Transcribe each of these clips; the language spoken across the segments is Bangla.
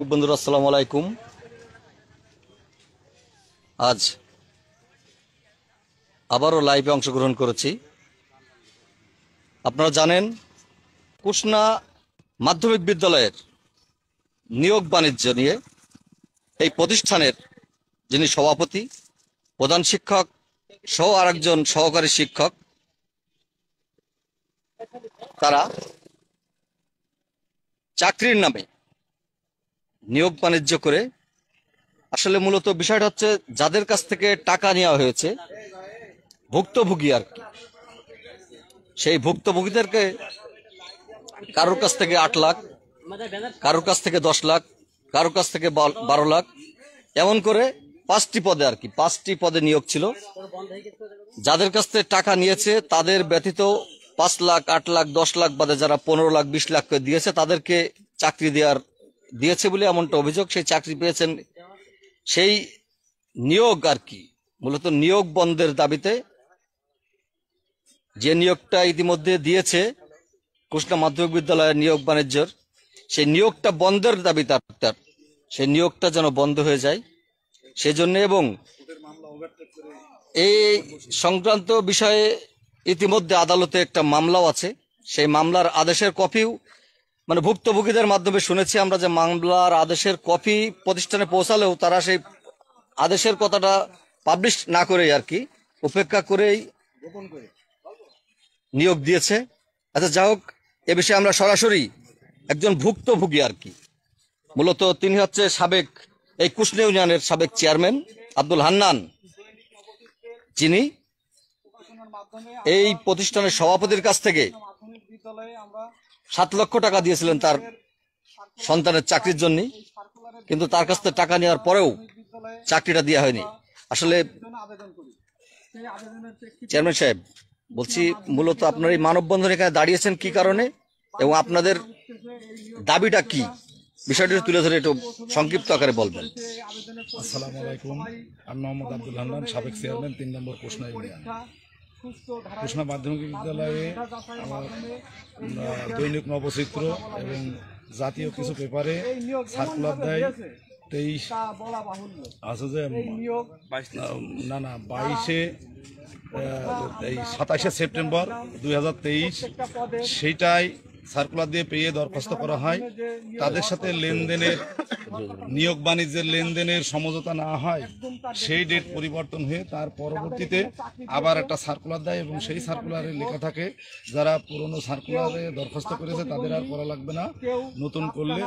বন্ধুরা আসসালামু আলাইকুম। আজ আবারও লাইভে অংশগ্রহণ করেছি। আপনারা জানেন কুষ্ণা মাধ্যমিক বিদ্যালয়ের নিয়োগ বাণিজ্য নিয়ে এই প্রতিষ্ঠানের যিনি সভাপতি, প্রধান শিক্ষক সহ আরেকজন সহকারী শিক্ষক, তারা চাকরির নামে নিয়োগ বাণিজ্য করে আসলে মূলত বিষয়টা হচ্ছে যাদের কাছ থেকে টাকা নেওয়া হয়েছে ভুক্তভোগী আর কি, সেই ভুক্তভোগীদেরকে কারোর কাছ থেকে 8 লাখ, কারোর কাছ থেকে 10 লাখ, কারোর কাছ থেকে 12 লাখ, এমন করে 5টি পদে আর কি 5টি পদে নিয়োগ ছিল। যাদের কাছ থেকে টাকা নিয়েছে তাদের ব্যতীত 5 লাখ, 8 লাখ, 10 লাখ বাদে যারা 15 লাখ, 20 লাখ করে দিয়েছে তাদেরকে চাকরি দিয়েছে বলে এমনটা অভিযোগ। সেই চাকরি পেয়েছেন, সেই নিয়োগ আর কি মূলত নিয়োগ বন্ধের দাবিতে, যে নিয়োগটা ইতিমধ্যে দিয়েছে কুষ্ণা মাধ্যমিক বিদ্যালয়ের নিয়োগ বাণিজ্যের, সেই নিয়োগটা বন্ধের দাবি তার, সেই নিয়োগটা যেন বন্ধ হয়ে যায় সেজন্য। এবং এই সংক্রান্ত বিষয়ে ইতিমধ্যে আদালতে একটা মামলাও আছে। সেই মামলার আদেশের কপিও ভুক্তভোগীদের মাধ্যমে শুনেছি আমরা যে মামলার আদেশের কপি প্রতিষ্ঠানে পৌঁছালেও তারা সেই আদেশের কথাটা পাবলিশ না করেই আর কি উপেক্ষা করেই নিয়োগ দিয়েছে। আচ্ছা, যাই হোক, এ বিষয়ে আমরা সরাসরি একজন ভুক্তভোগী আর কি, মূলত তিনি হচ্ছে সাবেক এই কুষ্ণা ইউনিয়নের সাবেক চেয়ারম্যান আব্দুল হান্নান, যিনি এই প্রতিষ্ঠানের সভাপতির কাছ থেকে 7 লক্ষ টাকা দিয়েছিলেন তার সন্তানের চাকরির জন্য, কিন্তু তার কাছ থেকে টাকা নেওয়ার পরেও চাকরিটা দেওয়া হয়নি। আসলে চেয়ারম্যান সাহেব, বলছি মূলত আপনার এই মানববন্ধন এখানে দাঁড়িয়েছেন কি কারণে এবং আপনাদের দাবিটা কি, বিষয়টি তুলে ধরে একটু সংক্ষিপ্ত আকারে বলবেন। আসসালামু আলাইকুম। আমি মোহাম্মদ আব্দুল হান্নান, সাবেক চেয়ারম্যান, 3 নম্বর কুষ্ণা ইউনিয়ন। কুষ্ণা মাধ্যমিক বিদ্যালয়ে আমার দৈনিক নবচিত্র এবং জাতীয় কিছু পেপারে সার্কুলার দেয় 23 আছে যে 27শে সেপ্টেম্বর 2023, সেইটাই সার্কুলার দিয়ে পেয়ে দরখাস্ত করা হয়। তাদের সাথে লেনদেনের, নিয়োগ বাণিজ্যের লেনদেনের সমঝোতা না হয়, সেই ডেট পরিবর্তন হয়ে তার পরবর্তীতে আবার একটা সার্কুলার দেয় এবং সেই সার্কুলারে লেখা থাকে যারা পুরনো সার্কুলারে দরখাস্ত করেছে তাদের আর করা লাগবে না, নতুন করলে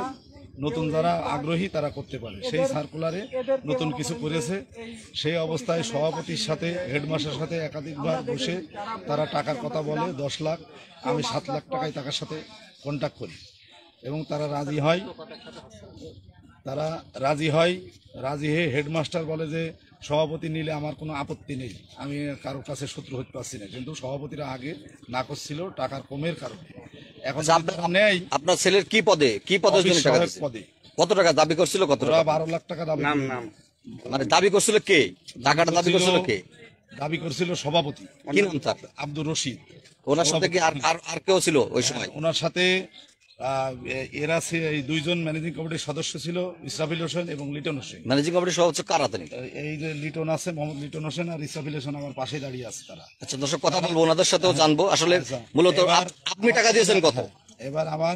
নতুন যারা আগ্রহী তারা করতে পারে। সেই সার্কুলারে নতুন কিছু করেছে। সেই অবস্থায় সভাপতির সাথে হেডমাস্টারের সাথে একাধিকবার বসে তারা টাকার কথা বলে 10 লাখ, আমি 7 লাখ টাকায় তার সাথে কন্ট্যাক্ট করি এবং তারা রাজি হয়। রাজি হয়ে হেডমাস্টার বলে যে সভাপতি নিলে আমার কোনো আপত্তি নেই, আমি কারোর কাছে শত্রু হতে পারছি না, কিন্তু সভাপতিরা আগে না করছিল টাকার কমের কারণে। এখন নেই। আপনার ছেলের কি পদে পদে কত টাকা দাবি করছিল? কত টাকা? 12 লাখ টাকা দাবি। দাবি করছিল কে? টাকাটা দাবি করছিল কে? দাবি করছিল সভাপতি। কি নাম তার? আব্দুর রশিদ। ওনার সাথে কি আর কেউ ছিল ওই সময়? ওনার সাথে এরা এই 2 জন ম্যানেজিং কমিটির সদস্য ছিল, ইসরাফিল হোসেন এবং লিটন হোসেন। ম্যানেজিং কমিটির সভাপতি কারা? এই যে লিটন আছে, মোহাম্মদ লিটন হোসেন, আর ইসরাফিল হোসেন আমার পাশে দাঁড়িয়ে আছে তারা। আচ্ছা, দর্শক কথা বলবো, ওনাদের সাথেও জানবো আসলে মূলত আপনি টাকা দিয়েছেন কত? এবার আমার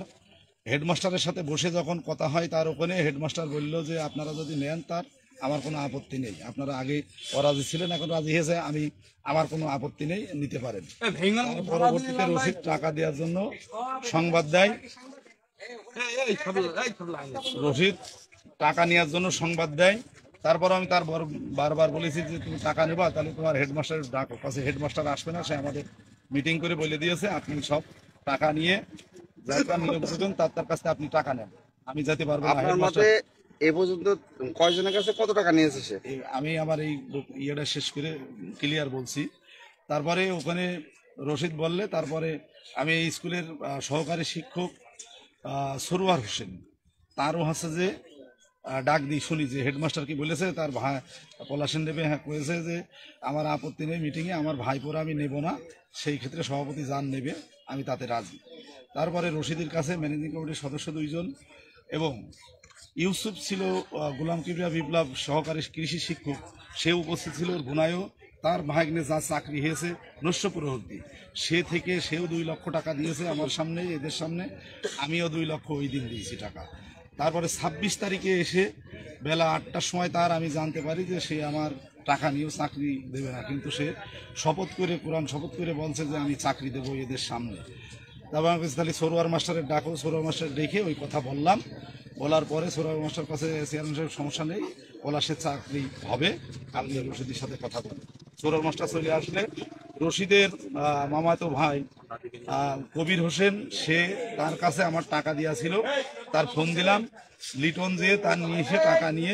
হেডমাস্টারের সাথে বসে যখন কথা হয়, তার ওখানে হেডমাস্টার বলল যে আপনারা যদি নেন তার আমার কোনো আপত্তি নেই, আপনারা আগে অরাজি ছিলেন, এখন রাজি হয়েছে, আমার কোনো আপত্তি নেই, নিতে পারেন। পরবর্তীতে রশিদ টাকা দেওয়ার জন্য সংবাদ দেয়, রশিদ টাকা নেওয়ার জন্য সংবাদ দেয়। তারপর আমি তার বারবার বলেছি যে তুমি টাকা নেবা তাহলে তোমার হেডমাস্টারের ডাকো, কাছে হেডমাস্টার আসবে না, সে আমাদের মিটিং করে বলে দিয়েছে আপনি সব টাকা নিয়ে তার কাছে আপনি টাকা নেন, আমি যেতে পারবো না। এ পর্যন্ত কয়জনের কাছে কত টাকা নিয়েছে সে? আমি আমার এই ইয়েটা শেষ করে ক্লিয়ার বলছি। তারপরে ওখানে রশিদ বললে, তারপরে আমি এই স্কুলের সহকারী শিক্ষক সরোয়ার হোসেন, তারও হচ্ছে যে ডাক দিই, শুনি যে হেডমাস্টার কি বলেছে, তার ভাই পলাশেন দেবে হ্যাঁ করেছে যে আমার আপত্তি নেই, মিটিংয়ে আমার ভাইপোরা আমি নেব না, সেই ক্ষেত্রে সভাপতি যান নেবে, আমি তাতে রাজি। তারপরে রশিদের কাছে ম্যানেজিং কমিটির সদস্য 2 জন এবং ইউসুফ ছিল গোলাম কিবরিয়া বিপ্লব সহকারী কৃষি শিক্ষক, সে উপস্থিত ছিল। ওর গুনায়ও তার ভাগ্নে যা চাকরি হয়েছে নস্যপুরহদ্দি, সে থেকে সেও 2 লক্ষ টাকা দিয়েছে আমার সামনে, এদের সামনে। আমিও 2 লক্ষ ওই দিন দিয়েছি টাকা। তারপরে 26 তারিখে এসে বেলা 8টার সময় তার আমি জানতে পারি যে সে আমার টাকা নিয়েও চাকরি দেবে না, কিন্তু সে শপথ করে, কোরআন শপথ করে বলছে যে আমি চাকরি দেবো এদের সামনে। তারপর আমার কাছে তাহলে সরোয়ার মাস্টারের ডাকো, সরোয়ার মাস্টার ডেকে ওই কথা বললাম। বলার পরে সরোয়ার মাস্টার কাছে চেয়ারম্যান সাহেব সমস্যা নেই, বলা সে চাকরি হবে, আপনি রশিদের সাথে কথা বলেন। সরোয়ার মাস্টার চলে আসলে রশিদের মামাতো ভাই কবির হোসেন, সে তার কাছে আমার টাকা দিয়েছিল, তার ফোন দিলাম, লিটন যেয়ে তার নিয়ে এসে টাকা নিয়ে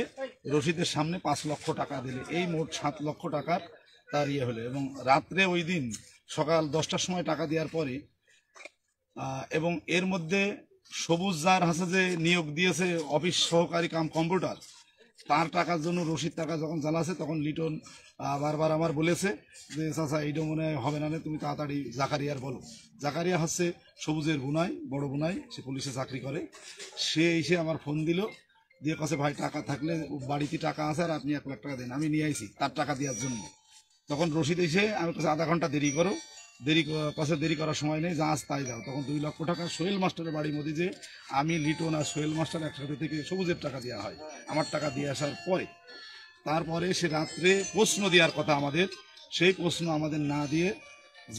রশিদের সামনে 5 লক্ষ টাকা দিলে, এই মোট 7 লক্ষ টাকার তার ইয়ে হলো। এবং রাত্রে ওই দিন সকাল 10টার সময় টাকা দেওয়ার পরে এবং এর মধ্যে সবুজ যার হাসে যে নিয়োগ দিয়েছে অফিস সহকারী কাম কম্পিউটার, তার টাকার জন্য রশিদ টাকা যখন জ্বালাছে তখন লিটন বারবার আমার বলেছে যে চাচা এইটা মনে হয় হবে না, তুমি তাড়াতাড়ি জাকারিয়ার বলো। জাকারিয়া হচ্ছে সবুজের বুনাই, বড় বুনাই, সে পুলিশে চাকরি করে। সে এসে আমার ফোন দিল, দিয়ে কাছে ভাই টাকা থাকলে বাড়িতে টাকা আছে আর আপনি 1 লাখ টাকা দেন, আমি নিয়ে আইছি তার টাকা দেওয়ার জন্য। তখন রশিদ এসে আমি কাছে আধা ঘন্টা দেরি করো, দেরি করার সময় নেই, যা আস তাই দাও। তখন 2 লক্ষ টাকা সোহেল মাস্টারের বাড়ির মধ্যে যে আমি, লিটন আর সোহেল মাস্টার একসাথে থেকে সবুজের টাকা দেওয়া হয়, আমার টাকা দিয়ে আসার পরে। তারপরে সে রাত্রে প্রশ্ন দেওয়ার কথা আমাদের, সেই প্রশ্ন আমাদের না দিয়ে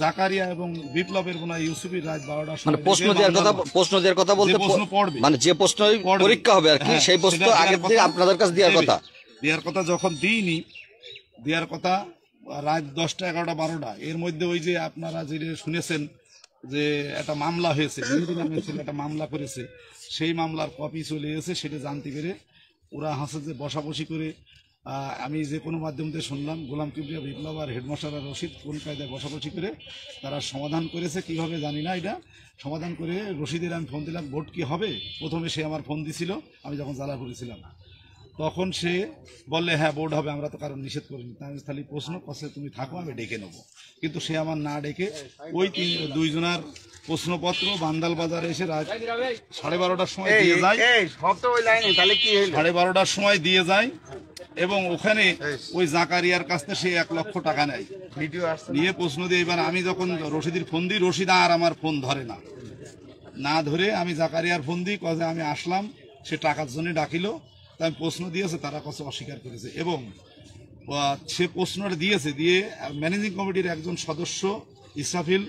জাকারিয়া এবং বিপ্লবের বোনা ইউসুফের রাত 12টার সময় প্রশ্ন দেওয়ার কথা বলতে প্রশ্ন পড়বে, মানে যে প্রশ্ন পরীক্ষা হবে আর কি, সেই প্রশ্ন আগে থেকে আপনাদের কাছে দেওয়ার কথা। দেওয়ার কথা যখন দিইনি, দেওয়ার কথা রাত 10টা 11টা 12টা, এর মধ্যে ওই যে আপনারা যে শুনেছেন যে একটা মামলা হয়েছে, একটা মামলা করেছে, সেই মামলার কপি চলে এসেছে। সেটা জানতে পেরে ওরা হাসে যে বসাবসি করে, আমি যে কোনো মাধ্যম দিয়ে শুনলাম গোলাম কিবরিয়া বিপ্লব আর হেডমাস্টার আর রশিদ কোন কায়দায় বসাবসি করে তারা সমাধান করেছে, কিভাবে জানি না, এটা সমাধান করে রশিদের আমি ফোন দিলাম ভোট কি হবে। প্রথমে সে আমার ফোন দিছিল আমি যখন জ্বালা করেছিলাম, তখন সে বললে হ্যাঁ বোর্ড হবে, আমরা তো কারণ নিষেধ করিনি। আমি খালি প্রশ্ন করছে তুমি থাকো, আমি ডেকে নেবো। কিন্তু সে আমার না ডেকে ওই 2 জনার প্রশ্নপত্র বান্দাল বাজারে এসে রাত 12:30টার সময় দিয়ে যায়, 12:30টার সময় দিয়ে যায়। এবং ওখানে ওই জাকারিয়ার কাছ থেকে সে 1 লক্ষ টাকা নেয়, নিয়ে প্রশ্ন দিয়ে। এবার আমি যখন রশিদের ফোন দিই, রশিদ আর আমার ফোন ধরে না ধরে আমি জাকারিয়ার ফোন দিই, কয়ে আমি আসলাম, সে টাকার জন্য ডাকিল। আমি প্রশ্ন দিয়েছে, তারা কাছে অস্বীকার করেছে। এবং সে প্রশ্নটা দিয়েছে, দিয়ে ম্যানেজিং কমিটির একজন সদস্য ইসরাফিল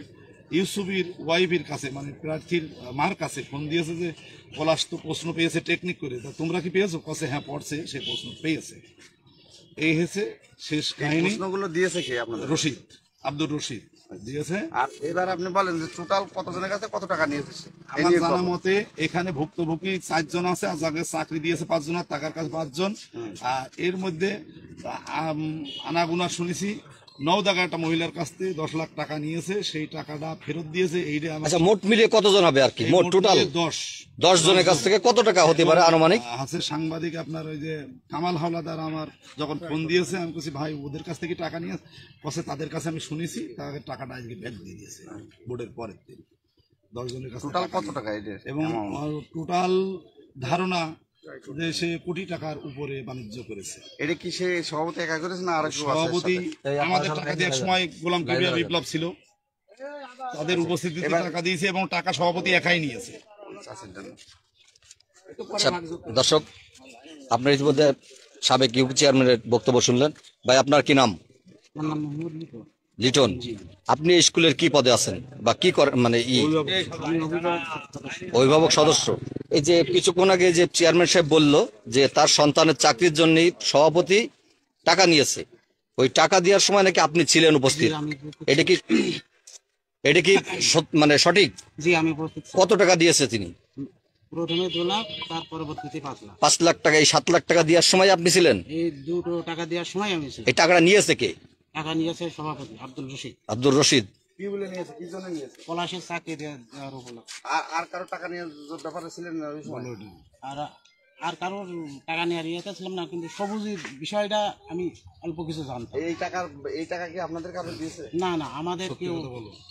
ইউসুফের ওয়াইফের কাছে, মানে প্রার্থীর মার কাছে ফোন দিয়েছে যে পলাশ তো প্রশ্ন পেয়েছে টেকনিক করে, তা তোমরা কি পেয়েছো? কাছে হ্যাঁ পড়ছে, সে প্রশ্ন পেয়েছে। এই হয়েছে শেষ কাহিনী। প্রশ্নগুলো দিয়েছে কে আপনাদের? রশিদ, আব্দুর রশিদ দিয়েছে। আর এবার আপনি বলেন যে টোটাল কতজনের কাছে কত টাকা নিয়েছে? আমার জানা মতে এখানে ভুক্তভোগী 4 জন আছে, আর যাকে চাকরি দিয়েছে 5 জন, আর টাকার কাছে 5 জন। আর এর মধ্যে আনাগুনা শুনেছি 9 জায়গায় একটা মহিলার কাছ থেকে 10 লাখ টাকা নিয়েছে, সেই টাকাটা ফেরত দিয়েছে। এইটা আচ্ছা, মোট মিলিয়ে কতজন হবে আর কি? মোট টোটাল 10 জনের কাছ থেকে কত টাকা হতে পারে আনুমানিক? আছে সাংবাদিক আপনার ওই যে কামাল হাওলাদার আমার যখন ফোন দিয়েছে, আমি বলছি ভাই ওদের কাছ থেকে টাকা নিয়ে কসে, তাদের কাছে আমি শুনেছি, তাদের টাকাটা আজকে ব্যাক দিয়ে দিয়েছে বোর্ডের পরের দিন। 10 জনের কাছে টোটাল কত টাকা এটা? এবং টোটাল ধারণা যে সে কোটি টাকার উপরে বাণিজ্য করেছে। এটা কি সে সভাপতি একা করেছে না আর সভাপতি আমাদের টাকা দেওয়ার সময় গোলাম কিবরিয়া বিপ্লব ছিল, তাদের উপস্থিতিতে টাকা দিয়েছে এবং টাকা সভাপতি একাই নিয়েছে। আচ্ছা, দর্শক, আপনার ইতিমধ্যে সাবেক ইউপি চেয়ারম্যানের বক্তব্য শুনলেন। ভাই, আপনার কি নাম? লিটন। আপনি স্কুলের কি পদে আছেন বা কি করেন? মানে অভিভাবক সদস্য। এই যে কিছুক্ষণ আগে যে চেয়ারম্যান সাহেব বলল যে তার সন্তানের চাকরির জন্য সভাপতি টাকা নিয়েছে, ওই টাকা দেওয়ার সময় নাকি আপনি ছিলেন উপস্থিত, এটা কি মানে সঠিক? জি, আমি উপস্থিত। কত টাকা দিয়েছে তিনি? প্রথমে 2 লাখ, তার পরবর্তীতে 5 লাখ। 5 লাখ টাকা। এই 7 লাখ টাকা দেওয়ার সময় আপনি ছিলেন? এই দুটো টাকা দেওয়ার সময় আমি ছিলাম। এই টাকাটা নিয়েছে কে? টাকা নিয়েছে সভাপতি আব্দুল রশিদ। আব্দুর রশিদ। কি বলে নিয়েছে, কি জন্য নিয়েছে? পলাশের চাকরি দেওয়ার উপলক্ষে। আর কারো টাকা নিয়ে ব্যাপারে ছিলেন না ওই সময়? আর আর কারোর টাকা নেওয়ার ইয়েতে ছিলাম না, কিন্তু সবুজের বিষয়টা আমি অল্প কিছু জানতাম। এই টাকা কি আপনাদের কারো দিয়েছে? না না, আমাদের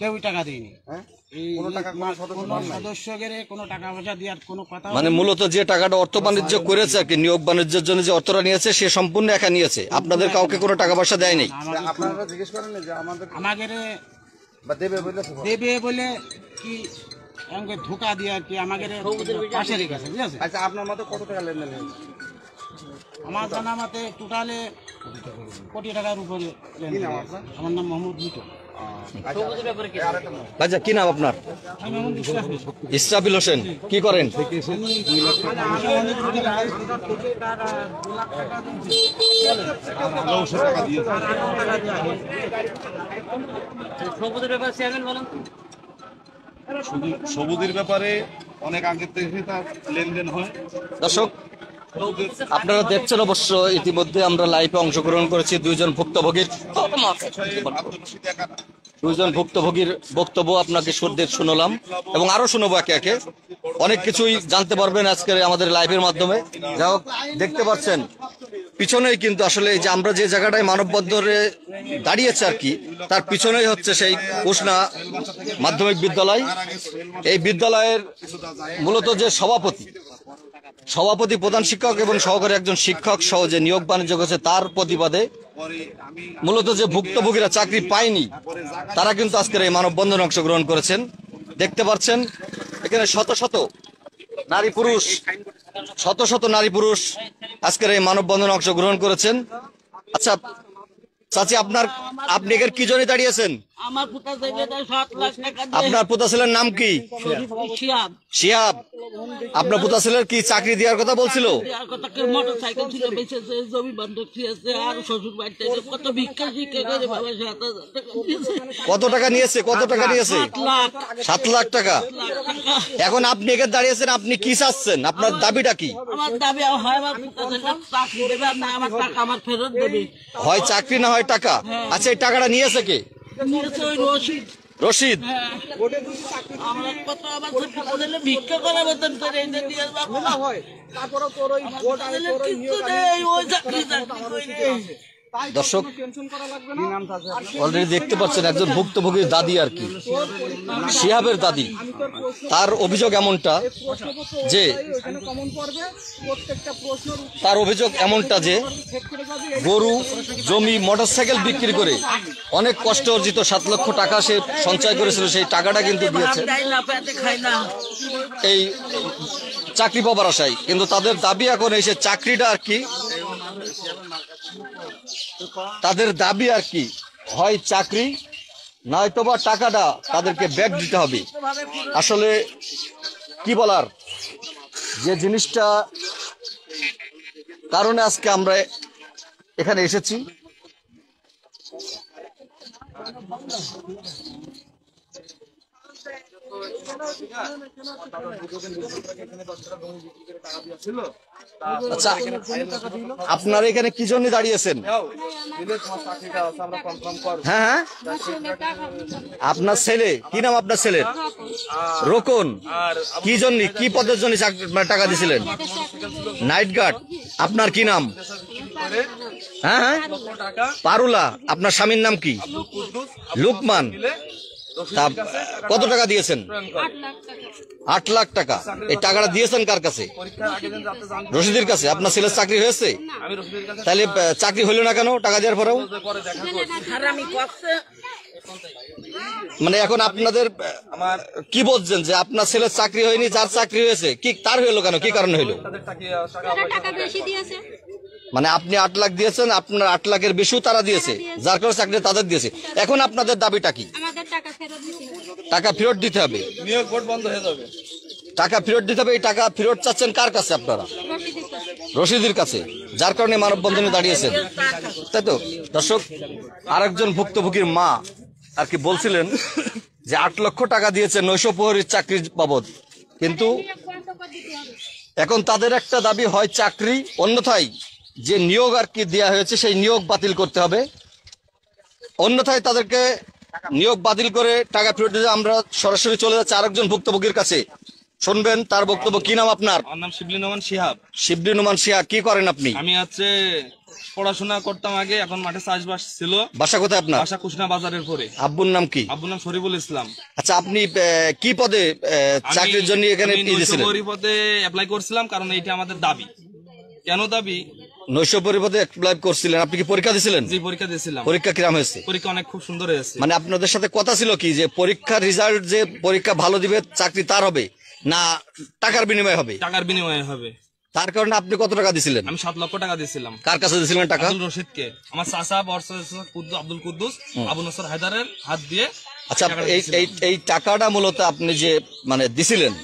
কেউই টাকা দেয়নি। হ্যাঁ? এই কোনো টাকা কোনো সদস্য কোনো পান নাই? সদস্যকে কোনো টাকা পয়সা দেওয়ার কোনো কথা মানে মূলত যে টাকাটা অর্থ বাণিজ্য করেছে আর কি, নিয়োগ বাণিজ্যের জন্য যে অর্থটা নিয়েছে সে সম্পূর্ণ একা নিয়েছে, আপনাদের কাউকে কোনো টাকা পয়সা দেয়নি। আপনারা জিজ্ঞেস করেন না যে আমাদের বা দেবে বলেছে? দেবে বলে কি আমাকে ধোকা দিয়ে আর কি আমাদের পাশে রেখেছে, বুঝেছে? আচ্ছা, আপনার মতে কত টাকা লেনদেন হয়েছে? আমার জানা মতে টোটালে কোটি টাকার উপরে লেনদেন হয়েছে। আমার নাম মোহাম্মদ মিটু। আচ্ছা, কি নাম আপনার? আমি মোহাম্মদ ইসরাফিল। ইসরাফিল হোসেন, কি করেন? সবুজের ব্যাপারে অনেক আগে থেকে তার লেনদেন হয়। দর্শক, আপনারা দেখছেন অবশ্য ইতিমধ্যে আমরা লাইভে অংশগ্রহণ করেছি দুইজন ভুক্তভোগীর বক্তব্য আপনাকে শুনলাম এবং আরো শুনবো একে একে। অনেক কিছুই জানতে পারবেন আজকের আমাদের লাইভের মাধ্যমে। যাই হোক, দেখতে পাচ্ছেন পিছনেই কিন্তু আসলে এই যে আমরা যে জায়গাটায় মানববন্ধনে দাঁড়িয়েছে আর কি, তার পিছনেই হচ্ছে সেই উষ্ণা মাধ্যমিক বিদ্যালয়। এই বিদ্যালয়ের মূলত যে সভাপতি প্রধান শিক্ষক এবং সহকারী একজন শিক্ষক সহ যে নিয়োগ বাণিজ্য করেছে, তার প্রতিবাদে মূলত যে ভুক্তভোগীরা চাকরি পায়নি তারা কিন্তু আজকের এই মানববন্ধনে অংশগ্রহণ করেছেন। দেখতে পাচ্ছেন এখানে শত শত নারী পুরুষ আজকের এই মানববন্ধনে অংশগ্রহণ করেছেন। আচ্ছা চাচি, আপনি এখানে কি জন্য দাঁড়িয়েছেন? আমার পুতা থেকে 7 লাখ টাকা দিয়ে আপনার পুতা ছেলের নাম কি? শিয়াব শিহাব। আপনার পুতা ছেলের কি চাকরি দেওয়ার কথা বলছিল? আর কত কে মোটরসাইকেল ছিল বেচেছে, জমি বন্ধক দিয়েছে, আর শ্বশুর বাড়ি থেকে কত ভিক্ষা শিক্ষা করে বাবা 7,000 টাকা দিয়েছে। কত টাকা নিয়েছে? 7 লাখ 7 লাখ টাকা। এখন আপনি এখানে দাঁড়িয়েছেন, আপনি কি চাচ্ছেন? আপনার দাবিটা কি? আমার দাবি হয় আমার পুতা থেকে চাকরি দেবে, আর না আমার টাকা আমার ফেরত দেবে। হয় চাকরি না হয় টাকা। আচ্ছা, এই টাকাটা নিয়েছে কে? নিয়েছে ওই রশিদ। হ্যাঁ, আমরা কত আমার পুতা ছেলে ভিক্ষা করার মতন করে এনে দিয়ে বাবা কিছু নেই, ওই চাকরি করে। দর্শক, অলরেডি দেখতে পাচ্ছেন একজন ভুক্তভোগীর দাদি আর কি, শিহাবের দাদি। তার অভিযোগ এমনটা যে গরু, জমি, মোটরসাইকেল বিক্রি করে অনেক কষ্ট অর্জিত 7 লক্ষ টাকা সে সঞ্চয় করেছিল, সেই টাকাটা কিন্তু দিয়েছে এই চাকরি পাবার আশায়। কিন্তু তাদের দাবি এখন এসে চাকরিটা আর কি, তাদের দাবি আর কি, হয় চাকরি নয়তোবা টাকাটা তাদেরকে ব্যাক দিতে হবে। আসলে কি বলার, যে জিনিসটা কারণে আজকে আমরা এখানে এসেছি, আচ্ছা আপনারা এখানে কি জন্য দাঁড়িয়েছেন? হ্যাঁ, আপনার ছেলে কি নাম? আপনার ছেলের রোকন। কি জন্য, কি পদের জন্য টাকা দিয়েছিলেন? Night guard. আপনার কি নাম? হ্যাঁ, পারুলা। আপনার স্বামীর নাম কি? লুকমান। তা কত টাকা দিয়েছেন? 8 লাখ টাকা। এই টাকাটা দিয়েছেন কার কাছে? রশিদের কাছে। আপনার ছেলের চাকরি হয়েছে? তাহলে চাকরি হইল না কেন টাকা দেওয়ার পরেও? মানে এখন আপনাদের কি বলছেন যে আপনার ছেলের চাকরি হয়নি, যার চাকরি হয়েছে কি তার হইলো কেন? কি কারণে হইলো? মানে আপনি 8 লাখ দিয়েছেন, আপনার 8 লাখের বেশিও তারা দিয়েছে, যার কারণে চাকরি তাদের দিয়েছে। এখন আপনাদের দাবিটা কি? টাকা ফেরত দিতে হবে। নিয়োগ বোর্ড বন্ধ হয়ে যাবে। টাকা ফেরত দিতে হবে। এই টাকা ফেরত চাচ্ছেন কার কাছে আপনারা? রশিদের কাছে, যার কারণে মানববন্ধনে দাঁড়িয়েছেন, তাই তো? দর্শক, আরেকজন ভুক্তভোগীর মা আর কি বলছিলেন যে 8 লক্ষ টাকা দিয়েছে নৈশ প্রহরীর চাকরির বাবদ, কিন্তু এখন তাদের একটা দাবি, হয় চাকরি, অন্যথায় যে নিয়োগ আর কি দেওয়া হয়েছে সেই নিয়োগ বাতিল করতে হবে, অন্যথায় তাদেরকে নিয়োগ বাতিল করে টাকা ফেরত দিতে। আমরা সরাসরি চলে যাচ্ছি আরেকজন ভুক্তভোগীর কাছে। শুনবেন তার বক্তব্য। কি নাম আপনার? আমার নাম শিবলি নোমান শিহাব। শিবলি নোমান শিয়া, কি করেন আপনি? আমি পড়াশোনা করতাম আগে, এখন মাঠে চাষবাস ছিল। বাসা কোথায় আপনার? বাসা কুশনা বাজারের পরে। আব্বুর নাম কি? আব্বুর নাম শরীফুল ইসলাম। আচ্ছা, আপনি কি পদে চাকরির জন্য এখানে দিয়েছিলেন? পদে অ্যাপ্লাই করছিলাম, কারণ এইটা আমাদের দাবি। কেন দাবি? নৈশ পরিপদে অ্যাপ্লাই করছিলেন, আপনি কি পরীক্ষা দিয়েছিলেন? জি, পরীক্ষা দিয়েছিলাম। পরীক্ষা কিরম হয়েছে? পরীক্ষা অনেক খুব সুন্দর হয়েছে। মানে আপনাদের সাথে কথা ছিল কি যে পরীক্ষার রেজাল্ট যে পরীক্ষা ভালো দিবে চাকরি তার হবে না টাকার বিনিময়ে হবে? টাকার বিনিময়ে হবে। তার কারণে আপনি কত টাকা দিয়েছিলেন? আমি 7 লক্ষ টাকা দিয়েছিলাম। কার কাছে দিয়েছিলেন টাকা? আব্দুল রশিদকে, আমার চাচা আব্দুল কুদ্দুস, আবু নসর হায়দারের হাত দিয়ে। আচ্ছা, এই টাকাটা মূলত আপনি যে মানে দিছিলেন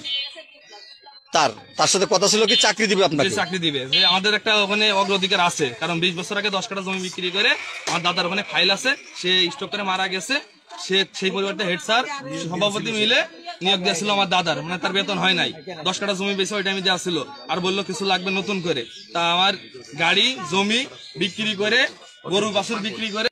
তার সাথে কথা ছিল কি চাকরি দিবে আপনাকে? চাকরি দিবে, যে আমাদের একটা ওখানে অগ্রাধিকার আছে, কারণ 20 বছর আগে 10 কাঠা জমি বিক্রি করে আমার দাদার ওখানে ফাইল আছে, সে স্টক করে মারা গেছে। সে সেই পরিবারটা হেড স্যার সভাপতি মিলে নিয়োগ দিয়েছিল আমার দাদার, মানে তার বেতন হয় নাই। 10 কাঠা জমি বেশি ওই টাইমে দেওয়া ছিল, আর বললো কিছু লাগবে নতুন করে। তা আমার গাড়ি জমি বিক্রি করে, গরু বাছুর বিক্রি করে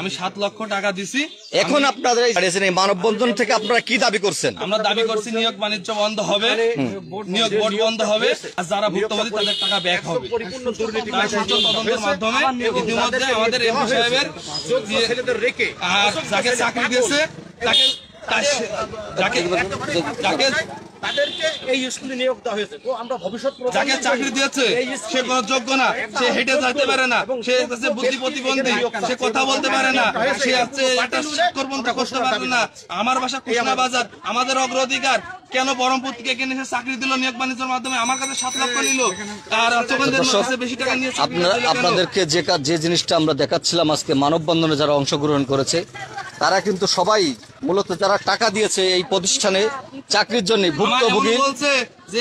আমি 7 লক্ষ টাকা দিছি। এখন আপনাদের এই মানববন্ধন থেকে আপনারা কি দাবি করছেন? আমরা দাবি করছি নিয়োগ বাণিজ্য বন্ধ হবে, নিয়োগ বোর্ড বন্ধ হবে, আর যারা ভুক্তভোগী তাদের টাকা ব্যাক হবে। তাই সুষ্ঠু তদন্তের মাধ্যমে ইতিমধ্যে আমাদের এমপি সাহেবের আর যাকে চাকরি দিয়েছে তাদেরকে এই স্কুলে নিয়োগ দেওয়া হয়েছে। তো আমরা ভবিষ্যৎ যাকে চাকরি দিয়েছে সে কোনো যোগ্য না, সে হেঁটে যেতে পারে না, সে হচ্ছে বুদ্ধি প্রতিবন্ধী, সে কথা বলতে পারে না, সে হচ্ছে একটা শিক্ষকবন্ধ করতে পারে না। আমার বাসা কুশনা বাজার, আমাদের অগ্রাধিকার। কেন বহরমপুর থেকে এখানে এসে চাকরি দিল নিয়োগ বাণিজ্যের মাধ্যমে, আমার কাছে 7 লক্ষ নিল, আর বেশি টাকা নিয়ে আপনাদেরকে যে জিনিসটা আমরা দেখাচ্ছিলাম আজকে মানববন্ধনে যারা অংশগ্রহণ করেছে তারা কিন্তু সবাই মূলত যারা টাকা দিয়েছে এই প্রতিষ্ঠানে চাকরির জন্য ভুক্তভোগী বলছে যে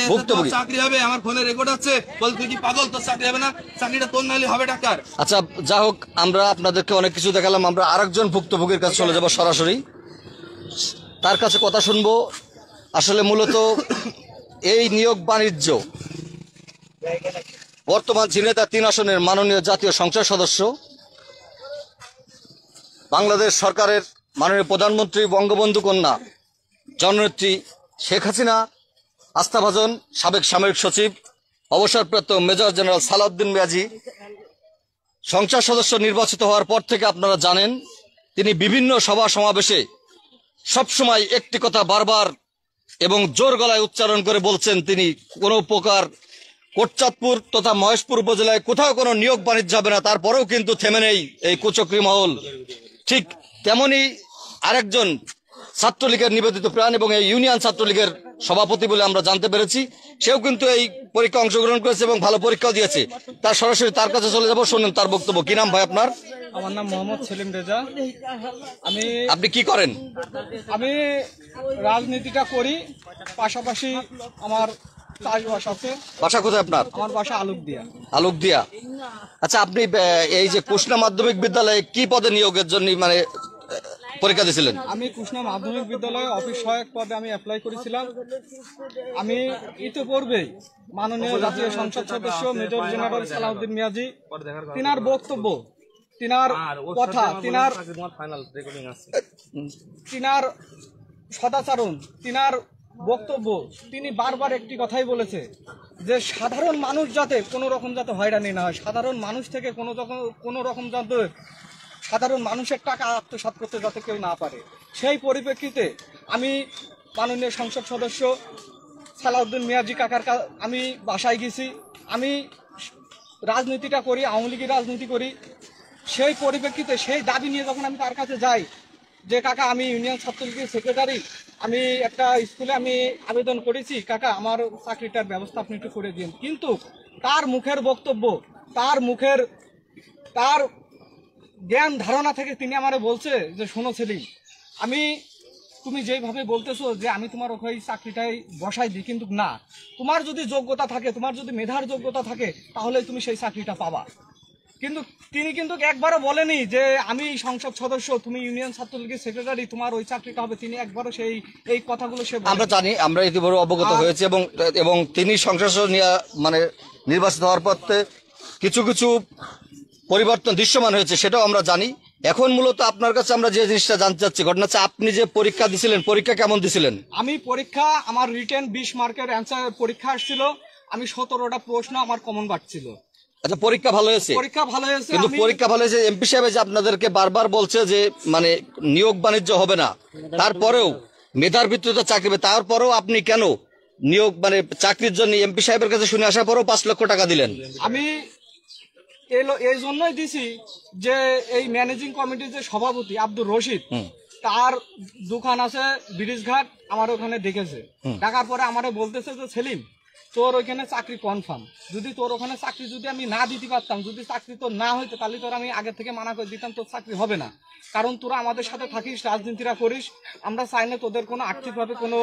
চাকরি হবে। আমার ফোনে রেকর্ড আছে, বল তুই কি পাগল, তোর চাকরি হবে না, চাকরিটা তোর নাইলে হবে টাকার। আচ্ছা, যা হোক, আমরা আপনাদেরকে অনেক কিছু দেখালাম। আমরা আরেকজন ভুক্তভোগীর কাছে চলে যাব সরাসরি, তার কাছে কথা শুনবো। আসলে মূলত এই নিয়োগ বাণিজ্য বর্তমান ঝিনাইদহ 3 আসনের মাননীয় জাতীয় সংসদ সদস্য, বাংলাদেশ সরকারের মাননীয় প্রধানমন্ত্রী বঙ্গবন্ধু কন্যা জননেত্রী শেখ হাসিনা আস্থাভাজন সাবেক সামরিক সচিব অবসরপ্রাপ্ত মেজর জেনারেল সালাউদ্দিন মিয়াজি সংসদ সদস্য নির্বাচিত হওয়ার পর থেকে আপনারা জানেন তিনি বিভিন্ন সভা সমাবেশে সবসময় একটি কথা বারবার এবং জোর গলায় উচ্চারণ করে বলছেন, তিনি কোনো প্রকার কোটচাঁদপুর তথা মহেশপুর উপজেলায় কোথাও কোনো নিয়োগ বাণিজ্য হবে না। তারপরেও কিন্তু থেমে নেই এই কুচক্রী মহল। ঠিক তেমনি আরেকজন ছাত্রলীগের নিবেদিত প্রাণ এবং এই ইউনিয়ন ছাত্রলীগের সভাপতি বলে আমরা জানতে পেরেছি, সেও কিন্তু এই পরীক্ষা অংশগ্রহণ করেছে এবং ভালো পরীক্ষাও দিয়েছে। তার সরাসরি তার কাছে চলে যাব, শুনেন তার বক্তব্য। কি নাম ভাই আপনার? আমার নাম মোহাম্মদ সেলিম রেজা। আপনি কি করেন? আমি রাজনীতিটা করি, পাশাপাশি আমার চাষবাস আছে। বাসা কোথায় আপনার? আমার বাসা আলুকদিয়া। আলুকদিয়া। আচ্ছা, আপনি এই যে কুশনা মাধ্যমিক বিদ্যালয়ে কি পদে নিয়োগের জন্য মানে পরীক্ষা দিয়েছিলেন? আমি কুশনা মাধ্যমিক বিদ্যালয়ে অফিস সহায়ক পদে আমি অ্যাপ্লাই করেছিলাম। আমি ইতিপূর্বেই মাননীয় জাতীয় সংসদ সদস্য মেজর জেনারেল সালাউদ্দিন মিয়াজি তিনার বক্তব্য, তিনার কথা, তিনার সদাচরণ, তিনার বক্তব্য, তিনি বারবার একটি কথাই বলেছে যে সাধারণ মানুষ যাতে কোনো রকম যাতে হয়রানি না হয়, সাধারণ মানুষ থেকে কোনো রকম যাতে সাধারণ মানুষের টাকা আত্মসাৎ করতে যাতে কেউ না পারে। সেই পরিপ্রেক্ষিতে আমি মাননীয় সংসদ সদস্য সালাউদ্দিন মিয়াজি কাকার আমি বাসায় গেছি। আমি রাজনীতিটা করি, আওয়ামী লীগের রাজনীতি করি। সেই পরিপ্রেক্ষিতে সেই দাবি নিয়ে যখন আমি তার কাছে যাই যে কাকা আমি ইউনিয়ন ছাত্রলীগের সেক্রেটারি, আমি একটা স্কুলে আমি আবেদন করেছি, কাকা আমার চাকরিটার ব্যবস্থা আপনি একটু করে দিন। কিন্তু তার মুখের বক্তব্য, তার জ্ঞান ধারণা থেকে তিনি আমারে বলছে যে শোনো সেলিম, তুমি যেইভাবে বলতেছো যে আমি তোমার ওই চাকরিটাই বসাই দিই, কিন্তু না, তোমার যদি যোগ্যতা থাকে, তোমার যদি মেধার যোগ্যতা থাকে তাহলে তুমি সেই চাকরিটা পাবা। কিন্তু তিনি কিন্তু একবারও বলেনি যে আমি সংসদ সদস্য, তুমি ইউনিয়ন ছাত্রলীগের সেক্রেটারি, তোমার ওই চাকরিটা হবে। তিনি একবারও এই কথাগুলো আমরা জানি, আমরা ইতিপূর্বে অবগত হয়েছে এবং তিনি সংসদ মানে নির্বাচিত হওয়ার পর কিছু কিছু পরিবর্তন দৃশ্যমান হয়েছে, সেটাও আমরা জানি। এখন মূলত আপনার কাছে আমরা যে জিনিসটা জানতে চাচ্ছি, ঘটনা হচ্ছে আপনি যে পরীক্ষা দিছিলেন, পরীক্ষা কেমন দিছিলেন? আমি পরীক্ষা, আমার রিটেন 20 মার্কের অ্যান্সার পরীক্ষা আসছিল, আমি 17টা প্রশ্ন আমার কমন পাচ্ছিল। আচ্ছা, পরীক্ষা ভালো হয়েছে? পরীক্ষা ভালো হয়েছে, কিন্তু পরীক্ষা ভালো হয়েছে, এমপি সাহেব যে আপনাদেরকে বারবার বলছে যে মানে নিয়োগ বাণিজ্য হবে না, তারপরেও মেধার ভিত্তিতে চাকরি হবে, তারপরেও আপনি কেন নিয়োগ মানে চাকরির জন্য এমপি সাহেবের কাছে শুনে আসার পরেও 5 লক্ষ টাকা দিলেন? আমি এই জন্যই দিছি যে এই ম্যানেজিং কমিটির যে সভাপতি আব্দুর রশিদ, তার দোকান আছে ব্রিজঘাট, আমার ওখানে ডেকেছে, ডাকার পরে আমারে বলতেছে যে সেলিম, তোর ওইখানে চাকরি কনফার্ম, যদি তোর ওখানে চাকরি যদি আমি না দিতে পারতাম, যদি চাকরি তোর না হইতো, তাহলে তোর আমি আগে থেকে মানা করে দিতাম, তোর চাকরি হবে না, কারণ তোরা আমাদের সাথে থাকিস, রাজনীতিরা করিস, আমরা চাই না তোদের কোনো আর্থিকভাবে কোনো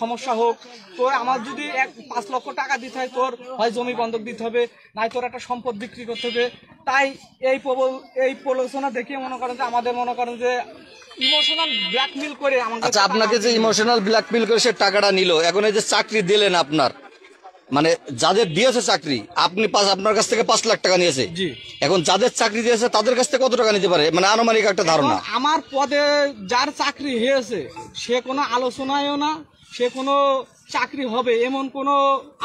সমস্যা হোক। তোর আমার যদি 5 লক্ষ টাকা দিতে হয়, তোর হয় জমি বন্ধক দিতে হবে, নাই তোর একটা সম্পদ বিক্রি করতে হবে। তাই এই প্রলোচনা দেখিয়ে মনে করেন যে আমাদের মনে করেন যে ইমোশনাল ব্ল্যাকমেল করে আমাদের। আচ্ছা, আপনাকে যে ইমোশনাল ব্ল্যাকমেল করে সে টাকাটা নিল, এখন এই যে চাকরি দিলেন আপনার, মানে যাদের দিয়েছে চাকরি, আপনি আপনার কাছ থেকে 5 লাখ টাকা নিয়েছে, এখন যাদের চাকরি দিয়েছে তাদের কাছ থেকে কত টাকা নিতে পারে, মানে আনুমানিক একটা ধারণা? আমার পদে যার চাকরি হয়েছে সে কোনো আলোচনায়ও না, সে কোনো চাকরি হবে এমন কোনো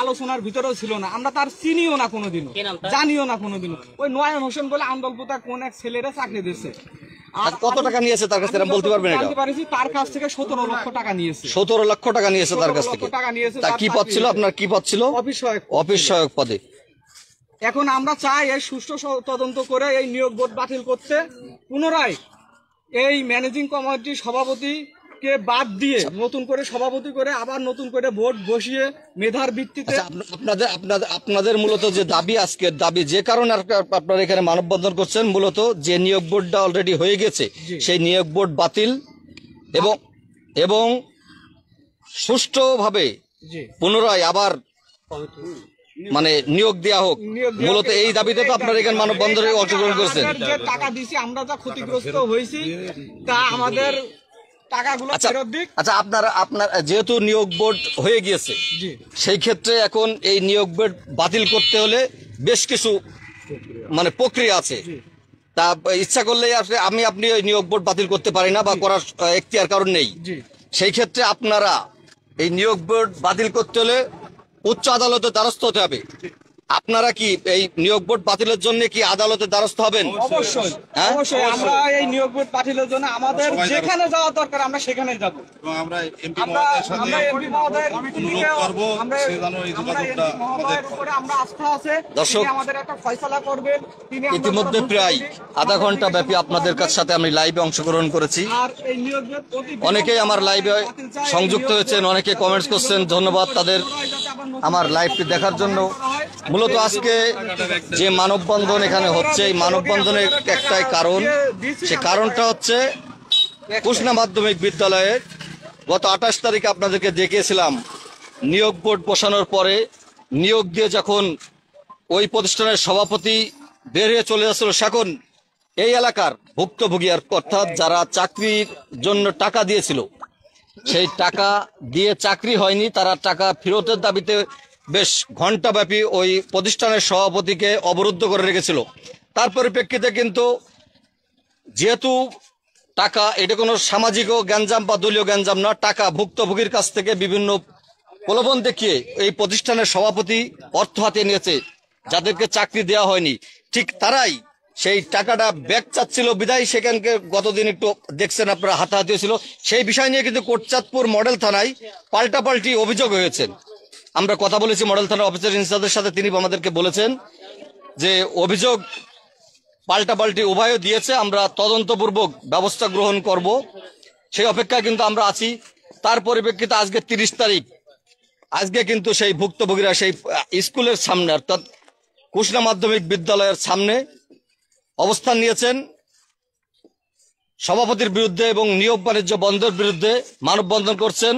আলোচনার ভিতরেও ছিল না, আমরা তার চিনিও না কোনোদিনও, জানিও না কোনোদিনও। ওই নয়ন হোসেন বলে আন্দোলনপোতা কোন এক ছেলেরা চাকরি দিয়েছে। আর কত টাকা নিয়েছে তার কাছ থেকে বলতে পারবেন? তার কাছ থেকে 17 লক্ষ টাকা নিয়েছে। 17 লক্ষ টাকা নিয়েছে তার কাছ থেকে। তা কি পদ ছিল আপনার? কি পদ ছিল? অফিস সহায়ক পদে। এখন আমরা চাই এই সুষ্ঠু তদন্ত করে এই নিয়োগ বোর্ড বাতিল করতে, পুনরায় এই ম্যানেজিং কমিটির সভাপতিকে বাদ দিয়ে নতুন করে সভাপতি করে আবার নতুন করে বোর্ড বসিয়ে মেধার ভিত্তিতে। আপনাদের মূলত যে দাবি, আজকের দাবি যে কারণে আপনারা এখানে মানববন্ধন করছেন, মূলত যে নিয়োগ বোর্ডটা অলরেডি হয়ে গেছে সেই নিয়োগ বোর্ড বাতিল এবং সুষ্ঠুভাবে পুনরায় আবার মানে নিয়োগ দেওয়া হোক, মূলত এই দাবিতে তো আপনারা এখানে মানববন্ধনে অংশগ্রহণ করেছেন। যে টাকা দিছি আমরা, যা ক্ষতিগ্রস্ত হয়েছি, তা আমাদের টাকাগুলো ফেরত দিক। আচ্ছা, আপনার যেহেতু নিয়োগ বোর্ড হয়ে গিয়েছে, সেই ক্ষেত্রে এখন এই নিয়োগ বোর্ড বাতিল করতে হলে বেশ কিছু মানে প্রক্রিয়া আছে, তা ইচ্ছা করলে আপনি ওই নিয়োগ বোর্ড বাতিল করতে পারি না বা করার এখতিয়ার কারণ নেই। সেই ক্ষেত্রে আপনারা এই নিয়োগ বোর্ড বাতিল করতে হলে উচ্চ আদালতের দ্বারস্থ হতে হবে। আপনারা কি এই নিয়োগ বোর্ড বাতিলের জন্য কি আদালতের দ্বারস্থ হবেন? অবশ্যই, অবশ্যই। আমরা এই নিয়োগ বোর্ড বাতিলের জন্য আমাদের যেখানে যাওয়া দরকার আমরা সেখানে যাব। আমরা এমপি মহোদয়ের সাথে অনুরোধ করব সে যেন এই যোগাযোগটা আমরা আস্থা আছে, দর্শক আমাদের একটা ফয়সালা করবেন। তিনি ইতিমধ্যে প্রায় আধা ঘন্টা ব্যাপী আপনাদের সাথে আমি লাইভে অংশগ্রহণ করেছি। আর এই নিয়োগ বোর্ড অনেকেই আমার লাইভে সংযুক্ত হয়েছেন, অনেকে কমেন্টস করছেন, ধন্যবাদ তাদের আমার লাইভটি দেখার জন্য। মূলত আজকে যে মানববন্ধন এখানে হচ্ছে, এই মানববন্ধনের একটাই কারণ, সে কারণটা হচ্ছে কুষ্ণা মাধ্যমিক বিদ্যালয়ে গত 28 তারিখে আপনাদেরকে দেখিয়েছিলাম, নিয়োগ বোর্ড বসানোর পরে নিয়োগ দিয়ে যখন ওই প্রতিষ্ঠানের সভাপতি বের হয়ে চলে যাচ্ছিল, সেখন এই এলাকার ভুক্তভোগী অর্থাৎ যারা চাকরির জন্য টাকা দিয়েছিল, সেই টাকা দিয়ে চাকরি হয়নি, তারা টাকা ফেরতের দাবিতে বেশ ঘণ্টাব্যাপী ওই প্রতিষ্ঠানের সভাপতিকে অবরুদ্ধ করে রেখেছিল। তার পরিপ্রেক্ষিতে কিন্তু যেহেতু টাকা এটা কোনো সামাজিক গ্যাঞ্জাম বা দলীয় গ্যাঞ্জাম না, টাকা ভুক্তভোগীর কাছ থেকে বিভিন্ন প্রলোভন দেখিয়ে এই প্রতিষ্ঠানের সভাপতি অর্থ হাতিয়ে নিয়েছে। যাদেরকে চাকরি দেওয়া হয়নি ঠিক তারাই সেই টাকাটা ব্যাক চাচ্ছিল, বিদায় সেখানকে গতদিন একটু দেখছেন আপনারা হাতাহাতি হয়েছিল। সেই বিষয় নিয়ে কিন্তু কোটচাঁদপুর মডেল থানায় পাল্টাপাল্টি অভিযোগ হয়েছে। আমরা কথা বলেছি মডেল থানার অফিসার ইনচার্জের সাথে, তিনি আমাদেরকে বলেছেন যে অভিযোগ পাল্টাপাল্টি উভয়ও দিয়েছে, আমরা তদন্তপূর্বক ব্যবস্থা গ্রহণ করব, সেই অপেক্ষায় কিন্তু আমরা আছি। তার পরিপ্রেক্ষিতে আজকে 30 তারিখ, আজকে কিন্তু সেই ভুক্তভোগীরা সেই স্কুলের সামনে অর্থাৎ কুষ্ণা মাধ্যমিক বিদ্যালয়ের সামনে অবস্থান নিয়েছেন, সভাপতির বিরুদ্ধে এবং নিয়োগ বাণিজ্য বন্ধের বিরুদ্ধে মানববন্ধন করছেন।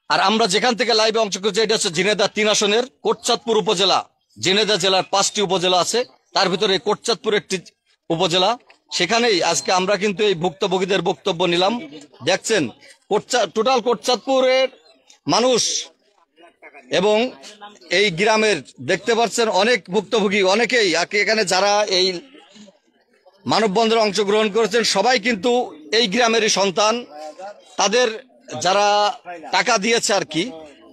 আর আমরা যেখান থেকে লাইভে অংশ করছি, এটা হচ্ছে ঝিনাইদহ 3 আসনের কোটচাঁদপুর উপজেলা। ঝিনাইদহ জেলার 5টি উপজেলা আছে, তার ভিতরে কোটচাঁদপুর একটি উপজেলা। সেখানেই আজকে আমরা কিন্তু এই ভুক্তভোগীদের বক্তব্য নিলাম। দেখছেন টোটাল কোটচাঁদপুরের মানুষ এবং এই গ্রামের দেখতে পাচ্ছেন অনেক ভুক্তভোগী, অনেকেই এখানে যারা এই মানববন্ধনে অংশগ্রহণ করেছেন সবাই কিন্তু এই গ্রামেরই সন্তান। তাদের যারা টাকা দিয়েছে আর কি,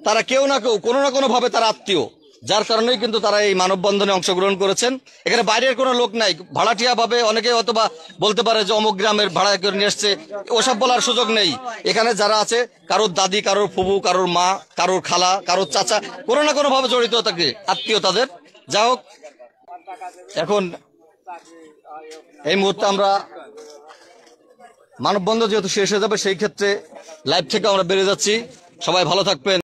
তারা কেউ না কেউ কোনো না কোনো ভাবে তারা আত্মীয়, যার কারণেই কিন্তু তারা এই মানববন্ধনে অংশগ্রহণ করেছেন। এখানে বাইরের কোনো লোক নাই, ভাড়াটিয়া ভাবে অনেকে অথবা বলতে পারে যে অমুক গ্রামের ভাড়া করে নিয়ে এসছে, ওসব বলার সুযোগ নেই। এখানে যারা আছে কারোর দাদি, কারোর ফুবু, কারোর মা, কারোর খালা, কারোর চাচা, কোনো না কোনো ভাবে জড়িত থাকে আত্মীয় তাদের। যা হোক, এখন এই মুহূর্তে আমরা মানববন্ধন যেহেতু শেষ হয়ে যাবে, সেই ক্ষেত্রে লাইভ থেকে আমরা বেরিয়ে যাচ্ছি। সবাই ভালো থাকবেন।